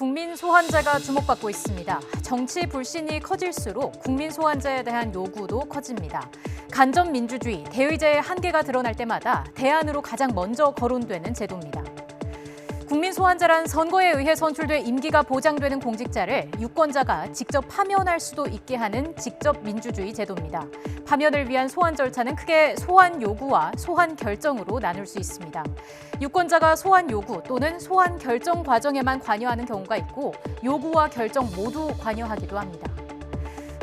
국민 소환제가 주목받고 있습니다. 정치 불신이 커질수록 국민 소환제에 대한 요구도 커집니다. 간접 민주주의, 대의제의 한계가 드러날 때마다 대안으로 가장 먼저 거론되는 제도입니다. 국민 소환제란 선거에 의해 선출돼 임기가 보장되는 공직자를 유권자가 직접 파면할 수도 있게 하는 직접 민주주의 제도입니다. 파면을 위한 소환 절차는 크게 소환 요구와 소환 결정으로 나눌 수 있습니다. 유권자가 소환 요구 또는 소환 결정 과정에만 관여하는 경우가 있고 요구와 결정 모두 관여하기도 합니다.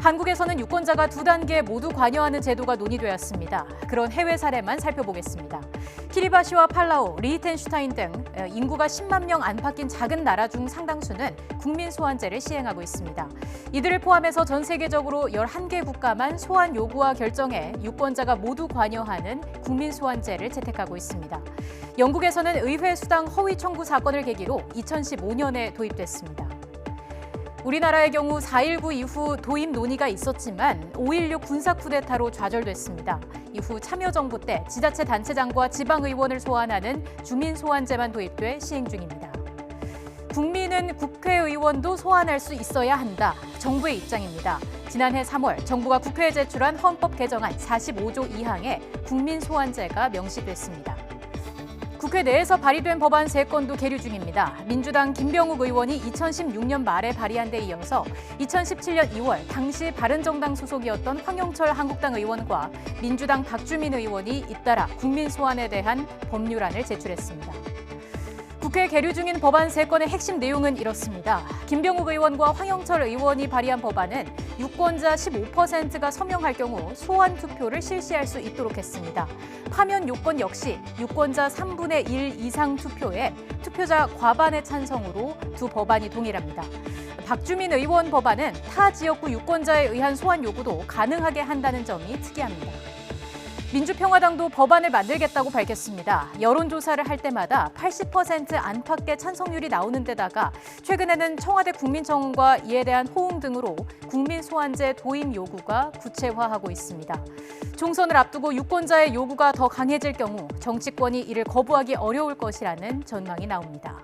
한국에서는 유권자가 두 단계 모두 관여하는 제도가 논의되었습니다. 그런 해외 사례만 살펴보겠습니다. 키리바시와 팔라우, 리히텐슈타인 등 인구가 10만 명 안팎인 작은 나라 중 상당수는 국민 소환제를 시행하고 있습니다. 이들을 포함해서 전 세계적으로 11개 국가만 소환 요구와 결정에 유권자가 모두 관여하는 국민 소환제를 채택하고 있습니다. 영국에서는 의회 수당 허위 청구 사건을 계기로 2015년에 도입됐습니다. 우리나라의 경우 4.19 이후 도입 논의가 있었지만 5.16 군사 쿠데타로 좌절됐습니다. 이후 참여정부 때 지자체 단체장과 지방의원을 소환하는 주민소환제만 도입돼 시행 중입니다. 국민은 국회의원도 소환할 수 있어야 한다. 정부의 입장입니다. 지난해 3월 정부가 국회에 제출한 헌법 개정안 45조 2항에 국민소환제가 명시됐습니다. 국회 내에서 발의된 법안 3건도 계류 중입니다. 민주당 김병욱 의원이 2016년 말에 발의한 데 이어서 2017년 2월 당시 바른정당 소속이었던 황영철 한국당 의원과 민주당 박주민 의원이 잇따라 국민 소환에 대한 법률안을 제출했습니다. 국회 계류 중인 법안 3건의 핵심 내용은 이렇습니다. 김병욱 의원과 황영철 의원이 발의한 법안은 유권자 15%가 서명할 경우 소환 투표를 실시할 수 있도록 했습니다. 파면 요건 역시 유권자 3분의 1 이상 투표에 투표자 과반의 찬성으로 두 법안이 동일합니다. 박주민 의원 법안은 타 지역구 유권자에 의한 소환 요구도 가능하게 한다는 점이 특이합니다. 민주평화당도 법안을 만들겠다고 밝혔습니다. 여론조사를 할 때마다 80% 안팎의 찬성률이 나오는 데다가 최근에는 청와대 국민청원과 이에 대한 호응 등으로 국민소환제 도입 요구가 구체화하고 있습니다. 총선을 앞두고 유권자의 요구가 더 강해질 경우 정치권이 이를 거부하기 어려울 것이라는 전망이 나옵니다.